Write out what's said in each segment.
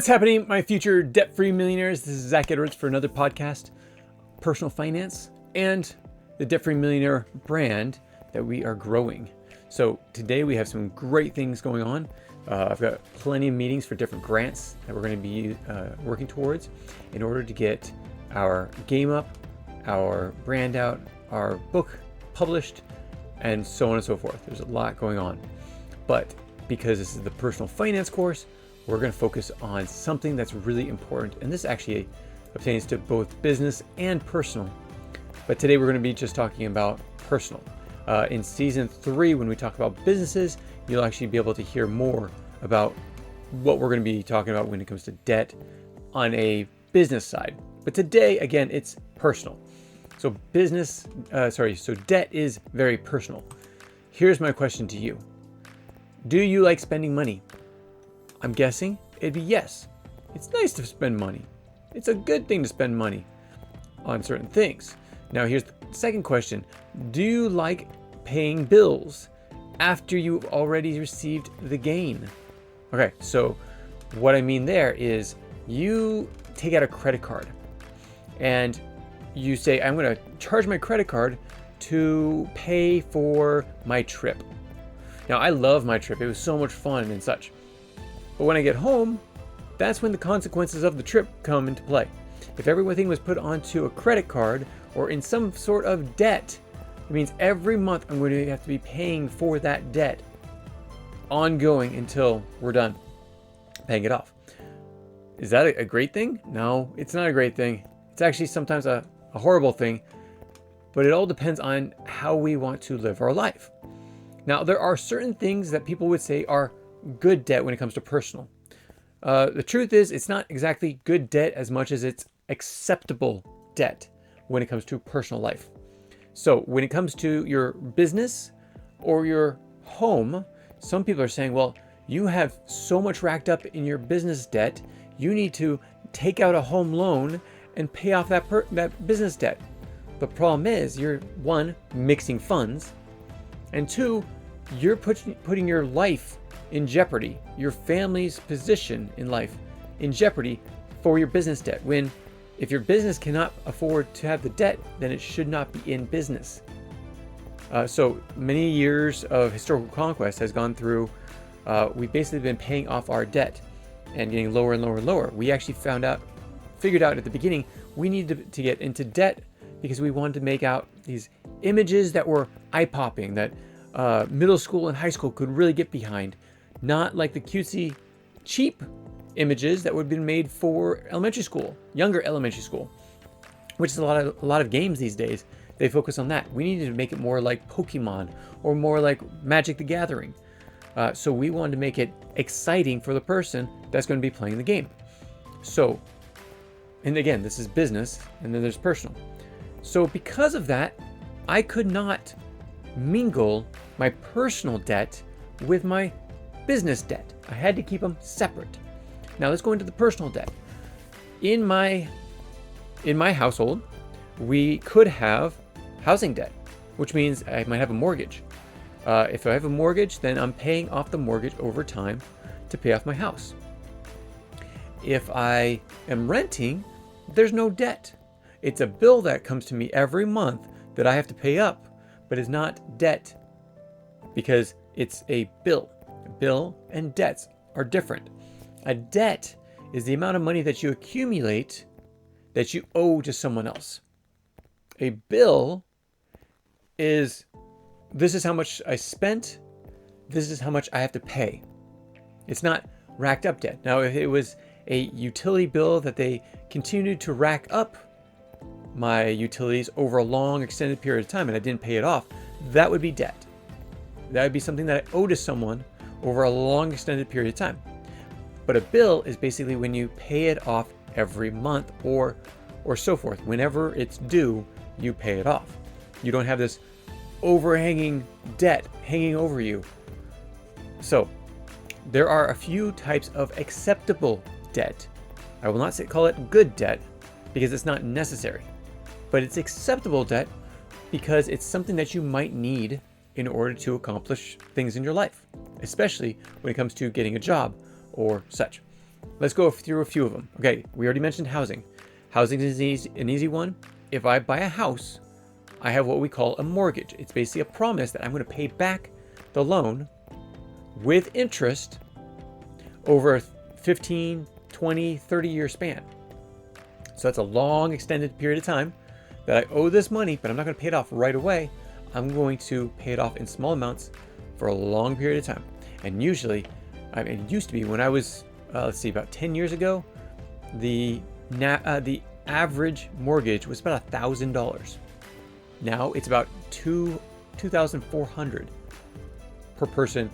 What's happening, my future debt-free millionaires? This is Zach Edwards for another podcast, personal finance, and the Debt-Free Millionaire brand that we are growing. So today we have some great things going on. I've got plenty of meetings for different grants that we're going to be working towards in order to get our game up, our brand out, our book published, and so on and so forth. There's a lot going on. But because this is the personal finance course, we're going to focus on something that's really important. And this actually pertains to both business and personal. But today we're going to be just talking about personal. In season 3, when we talk about businesses, you'll actually be able to hear more about what we're going to be talking about when it comes to debt on a business side. But today, again, it's personal. So debt is very personal. Here's my question to you. Do you like spending money? I'm guessing it'd be yes. It's nice to spend money. It's a good thing to spend money on certain things. Now here's the second question. Do you like paying bills after you've already received the gain? Okay, so what I mean there is you take out a credit card and you say, I'm going to charge my credit card to pay for my trip. Now I love my trip. It was so much fun and such. But when I get home, that's when the consequences of the trip come into play. If everything was put onto a credit card or in some sort of debt, it means every month I'm going to have to be paying for that debt ongoing until we're done paying it off. Is that a great thing? No, it's not a great thing. It's actually sometimes a horrible thing, but it all depends on how we want to live our life. Now, there are certain things that people would say are good debt when it comes to personal. The truth is, it's not exactly good debt as much as it's acceptable debt when it comes to personal life. So when it comes to your business or your home, some people are saying, well, you have so much racked up in your business debt, you need to take out a home loan and pay off that business debt. The problem is, you're one, mixing funds, and two, you're putting your life in jeopardy, your family's position in life in jeopardy for your business debt. When if your business cannot afford to have the debt, then it should not be in business. So many years of historical conquest has gone through. We've basically been paying off our debt and getting lower and lower and lower. We actually figured out at the beginning we needed to get into debt because we wanted to make out these images that were eye-popping, that middle school and high school could really get behind. Not like the cutesy, cheap images that would have been made for elementary school, younger elementary school, which is a lot of games these days. They focus on that. We needed to make it more like Pokemon or more like Magic the Gathering. So we wanted to make it exciting for the person that's going to be playing the game. So, and again, this is business, and then there's personal. So because of that, I could not mingle my personal debt with my business debt. I had to keep them separate. Now let's go into the personal debt. In my household, we could have housing debt, which means I might have a mortgage. If I have a mortgage, then I'm paying off the mortgage over time to pay off my house. If I am renting, there's no debt. It's a bill that comes to me every month that I have to pay up, but it's not debt because it's a bill. Bill and debts are different. A debt is the amount of money that you accumulate that you owe to someone else. A bill is, this is how much I spent, this is how much I have to pay. It's not racked up debt. Now, if it was a utility bill that they continued to rack up my utilities over a long extended period of time and I didn't pay it off, that would be debt. That would be something that I owe to someone over a long extended period of time. But a bill is basically when you pay it off every month or so forth. Whenever it's due, you pay it off. You don't have this overhanging debt hanging over you. So there are a few types of acceptable debt. I will not call it good debt because it's not necessary, but it's acceptable debt because it's something that you might need in order to accomplish things in your life, especially when it comes to getting a job or such. let's go through a few of them. Okay, we already mentioned housing. Housing is an easy one. If I buy a house, I have what we call a mortgage. It's basically a promise that I'm going to pay back the loan with interest over a 15, 20, 30-year span. So that's a long extended period of time that I owe this money, but I'm not going to pay it off right away. I'm going to pay it off in small amounts for a long period of time. And usually, it used to be when I was, about 10 years ago, the average mortgage was about $1,000. Now it's about $2,400 per person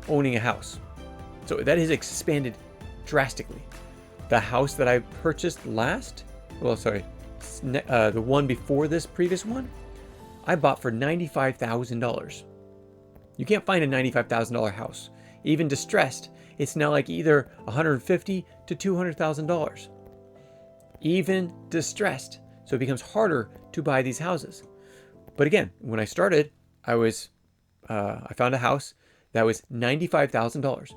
owning a house. So that has expanded drastically. The house that I purchased the one before this previous one, I bought for $95,000. You can't find a $95,000 house. Even distressed, it's now like either $150,000 to $200,000. Even distressed. So it becomes harder to buy these houses. But again, when I started, I found a house that was $95,000.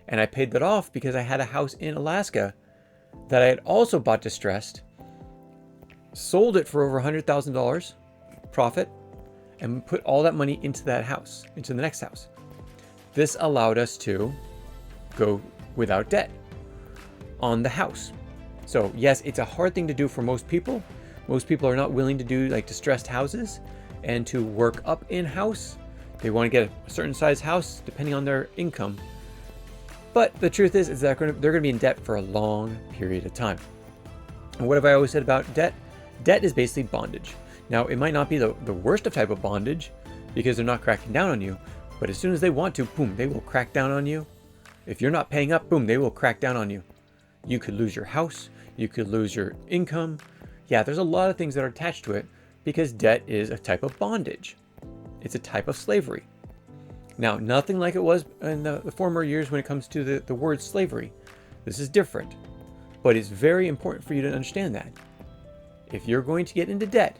And I paid that off because I had a house in Alaska that I had also bought distressed, sold it for over $100,000 profit, and put all that money into that house, into the next house. This allowed us to go without debt on the house. So yes, it's a hard thing to do for most people. Most people are not willing to do like distressed houses and to work up in-house. They want to get a certain size house depending on their income. But the truth is that they're going to be in debt for a long period of time. And what have I always said about debt? Debt is basically bondage. Now, it might not be the worst of type of bondage because they're not cracking down on you, but as soon as they want to, boom, they will crack down on you. If you're not paying up, boom, they will crack down on you. You could lose your house. You could lose your income. Yeah, there's a lot of things that are attached to it because debt is a type of bondage. It's a type of slavery. Now, nothing like it was in the former years when it comes to the word slavery. This is different, but it's very important for you to understand that. If you're going to get into debt,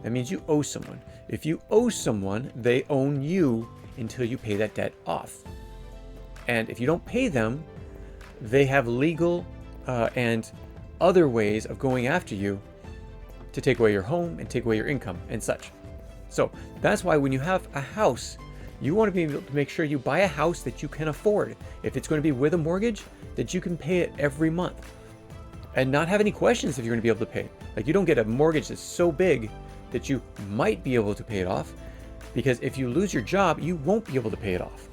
that means you owe someone. If you owe someone, they own you until you pay that debt off. And if you don't pay them, they have legal and other ways of going after you to take away your home and take away your income and such. So that's why when you have a house, you want to be able to make sure you buy a house that you can afford. If it's going to be with a mortgage, that you can pay it every month and not have any questions if you're going to be able to pay it. Like, you don't get a mortgage that's so big that you might be able to pay it off, because if you lose your job, you won't be able to pay it off.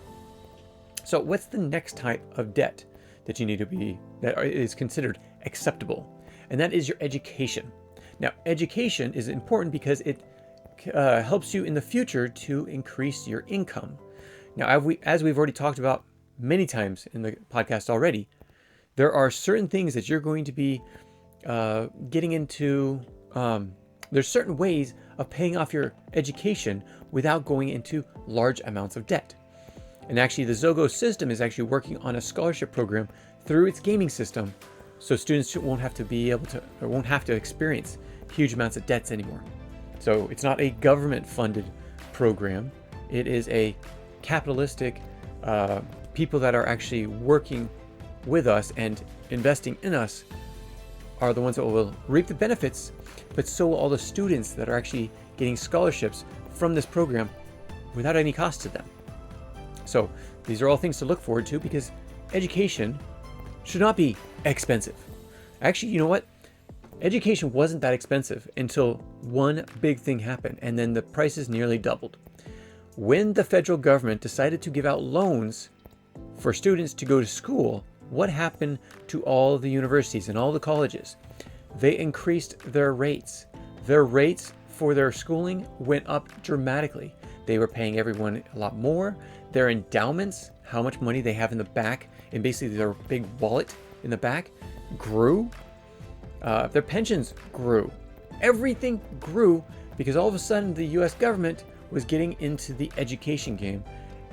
So what's the next type of debt that you need to be, that is considered acceptable? And that is your education. Now, education is important because it helps you in the future to increase your income. Now, as we've already talked about many times in the podcast already, there are certain things that you're going to be getting into. There's certain ways of paying off your education without going into large amounts of debt. And actually, the Zogo system is actually working on a scholarship program through its gaming system, so students won't have to experience huge amounts of debts anymore. So it's not a government-funded program. It is a capitalistic people that are actually working with us and investing in us are the ones that will reap the benefits, but so will all the students that are actually getting scholarships from this program without any cost to them. So these are all things to look forward to, because education should not be expensive. Actually, you know what? Education wasn't that expensive until one big thing happened, and then the prices nearly doubled. When the federal government decided to give out loans for students to go to school, what happened to all the universities and all the colleges? They increased their rates. Their rates for their schooling went up dramatically. They were paying everyone a lot more. Their endowments, how much money they have in the back, and basically their big wallet in the back, grew. Their pensions grew. Everything grew because all of a sudden the US government was getting into the education game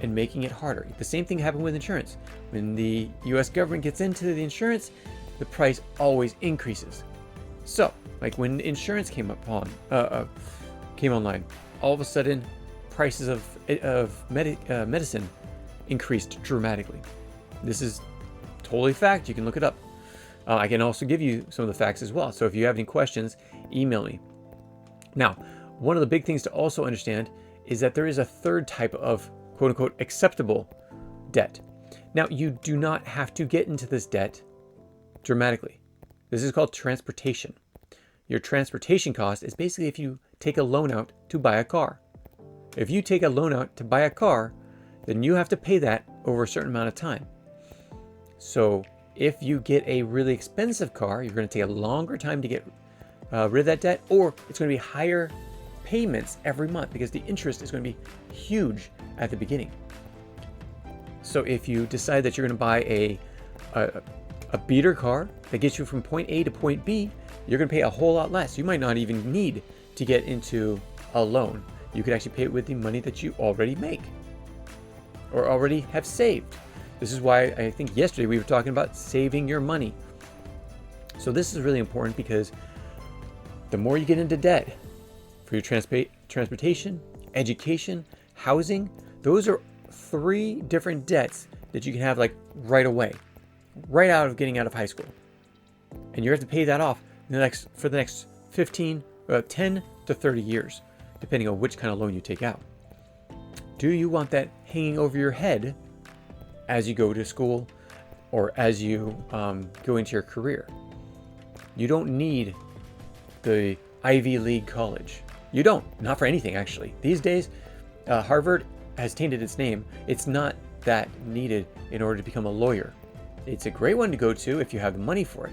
and making it harder. The same thing happened with insurance. When the US government gets into the insurance, the price always increases. So, like when insurance came online, all of a sudden prices of medicine increased dramatically. This is totally fact. You can look it up. I can also give you some of the facts as well. So if you have any questions, email me. Now, one of the big things to also understand is that there is a third type of quote unquote acceptable debt. Now, you do not have to get into this debt dramatically. This is called transportation. Your transportation cost is basically if you take a loan out to buy a car. If you take a loan out to buy a car, then you have to pay that over a certain amount of time. So if you get a really expensive car, you're going to take a longer time to get rid of that debt, or it's going to be higher payments every month because the interest is going to be huge at the beginning. So if you decide that you're going to buy a beater car that gets you from point A to point B, you're going to pay a whole lot less. You might not even need to get into a loan. You could actually pay it with the money that you already make or already have saved. This is why I think yesterday we were talking about saving your money. So this is really important because the more you get into debt for your transportation, education, housing, those are 3 different debts that you can have like right away, right out of getting out of high school. And you have to pay that off for the next 10 to 30 years, depending on which kind of loan you take out. Do you want that hanging over your head as you go to school or as you go into your career? You don't need the Ivy League college. You don't, not for anything actually. These days, Harvard has tainted its name. It's not that needed in order to become a lawyer. It's a great one to go to if you have the money for it.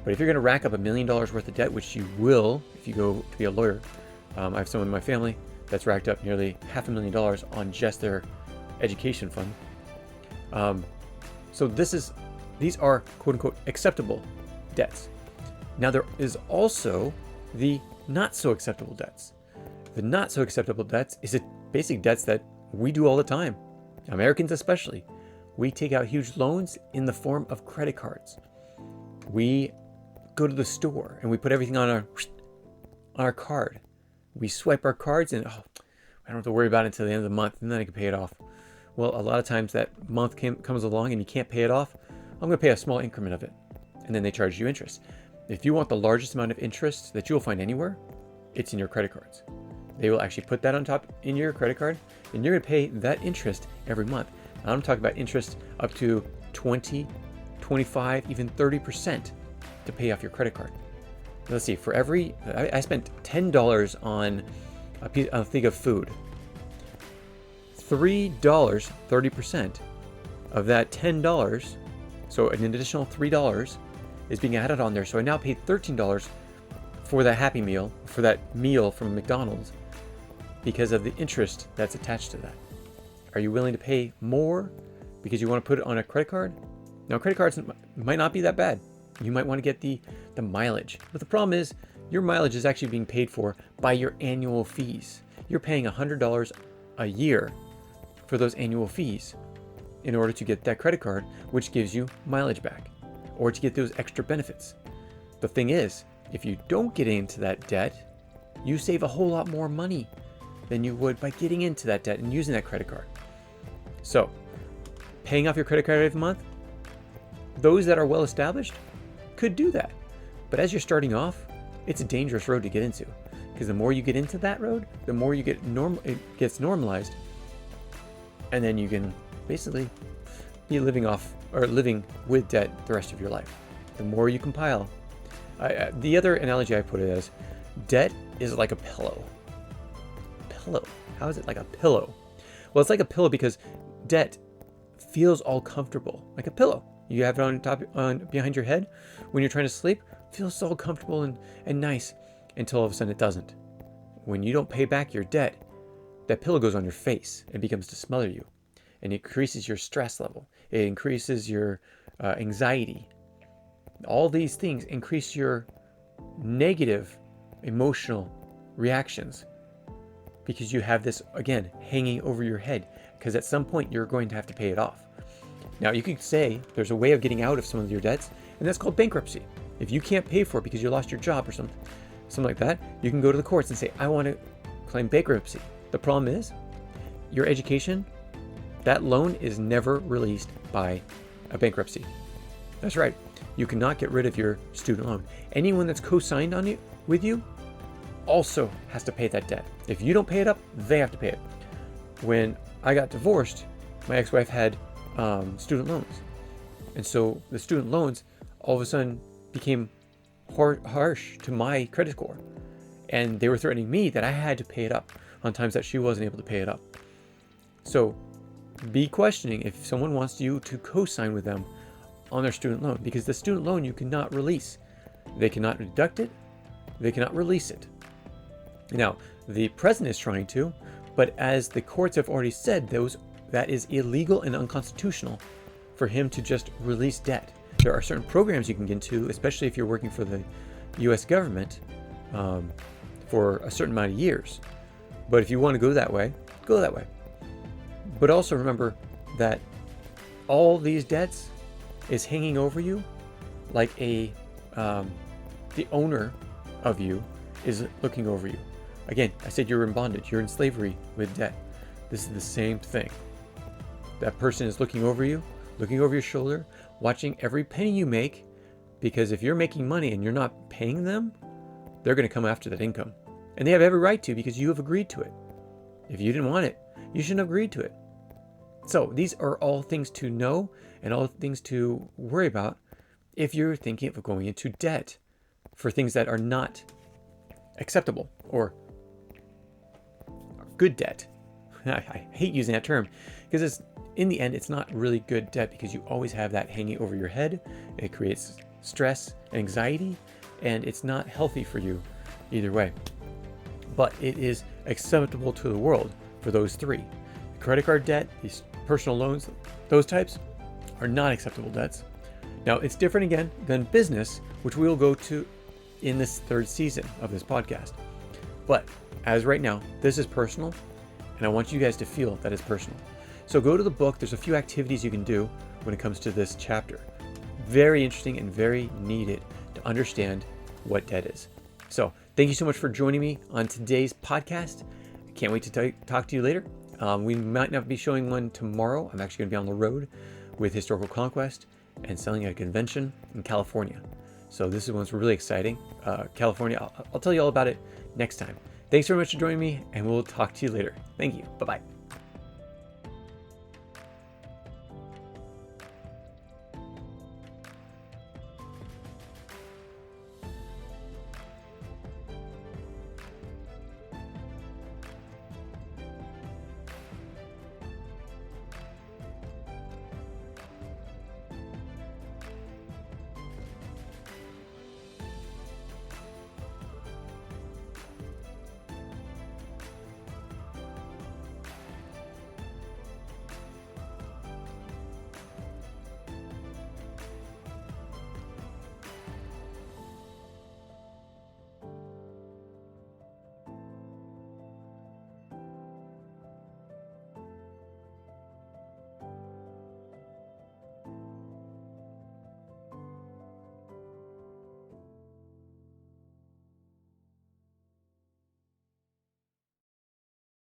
But if you're going to rack up $1 million worth of debt, which you will if you go to be a lawyer, I have someone in my family that's racked up nearly $500,000 on just their education fund. So these are quote unquote acceptable debts. Now there is also the not so acceptable debts. The not so acceptable debts is a basic debts that we do all the time. Americans especially. We take out huge loans in the form of credit cards. We go to the store and we put everything on our card. We swipe our cards and I don't have to worry about it until the end of the month and then I can pay it off. Well, a lot of times that month comes along and you can't pay it off. I'm going to pay a small increment of it and then they charge you interest. If you want the largest amount of interest that you'll find anywhere, it's in your credit cards. They will actually put that on top in your credit card and you're going to pay that interest every month. I'm talking about interest up to 20, 25, even 30% to pay off your credit card. Let's see, for every, I spent $10 on a thing of food. $3, 30% of that $10, so an additional $3 is being added on there. So I now paid $13 for that Happy Meal, for that meal from McDonald's, because of the interest that's attached to that. Are you willing to pay more because you want to put it on a credit card? Now, credit cards might not be that bad. You might want to get the mileage. But the problem is your mileage is actually being paid for by your annual fees. You're paying $100 a year for those annual fees in order to get that credit card, which gives you mileage back or to get those extra benefits. The thing is, if you don't get into that debt, you save a whole lot more money than you would by getting into that debt and using that credit card. So, paying off your credit card every month, those that are well established could do that. But as you're starting off, it's a dangerous road to get into because the more you get into that road, the more you get it gets normalized, and then you can basically be living with debt the rest of your life. The more you compile. The other analogy I put it as, debt is like a pillow. Pillow. How is it like a pillow? Well, it's like a pillow because debt feels all comfortable, like a pillow. You have it on behind your head when you're trying to sleep. It feels so comfortable and nice until all of a sudden it doesn't. When you don't pay back your debt, that pillow goes on your face and begins to smother you, and it increases your stress level. It increases your anxiety. All these things increase your negative emotional reactions because you have this, again, hanging over your head, because at some point you're going to have to pay it off. Now, you could say there's a way of getting out of some of your debts, and that's called bankruptcy. If you can't pay for it because you lost your job or something like that, you can go to the courts and say, I want to claim bankruptcy. The problem is, your education, that loan is never released by a bankruptcy. That's right. You cannot get rid of your student loan. Anyone that's co-signed on you with you also has to pay that debt. If you don't pay it up, they have to pay it. When I got divorced, my ex-wife had student loans. And so the student loans all of a sudden became harsh to my credit score. And they were threatening me that I had to pay it up on times that she wasn't able to pay it up. So be questioning if someone wants you to co-sign with them on their student loan, because the student loan you cannot release. They cannot deduct it. They cannot release it. Now, the president is trying to, but as the courts have already said, that is illegal and unconstitutional for him to just release debt. There are certain programs you can get into, especially if you're working for the U.S. government for a certain amount of years. But if you want to go that way, go that way. But also remember that all these debts is hanging over you like the owner of you is looking over you. Again, I said you're in bondage. You're in slavery with debt. This is the same thing. That person is looking over you, looking over your shoulder, watching every penny you make, because if you're making money and you're not paying them, they're going to come after that income. And they have every right to, because you have agreed to it. If you didn't want it, you shouldn't have agreed to it. So these are all things to know and all things to worry about if you're thinking of going into debt for things that are not acceptable or good debt. I hate using that term because in the end, it's not really good debt, because you always have that hanging over your head. It creates stress, anxiety, and it's not healthy for you either way. But it is acceptable to the world for those three. Credit card debt, these personal loans, those types are not acceptable debts. Now, it's different again than business, which we will go to in this third season of this podcast. But as right now, this is personal, and I want you guys to feel that it's personal. So go to the book. There's a few activities you can do when it comes to this chapter. Very interesting and very needed to understand what debt is. So thank you so much for joining me on today's podcast. I can't wait to talk to you later. We might not be showing one tomorrow. I'm actually going to be on the road with Historical Conquest and selling at a convention in California. So this is one's really exciting. California, I'll tell you all about it next time. Thanks very much for joining me, and we'll talk to you later. Thank you. Bye-bye.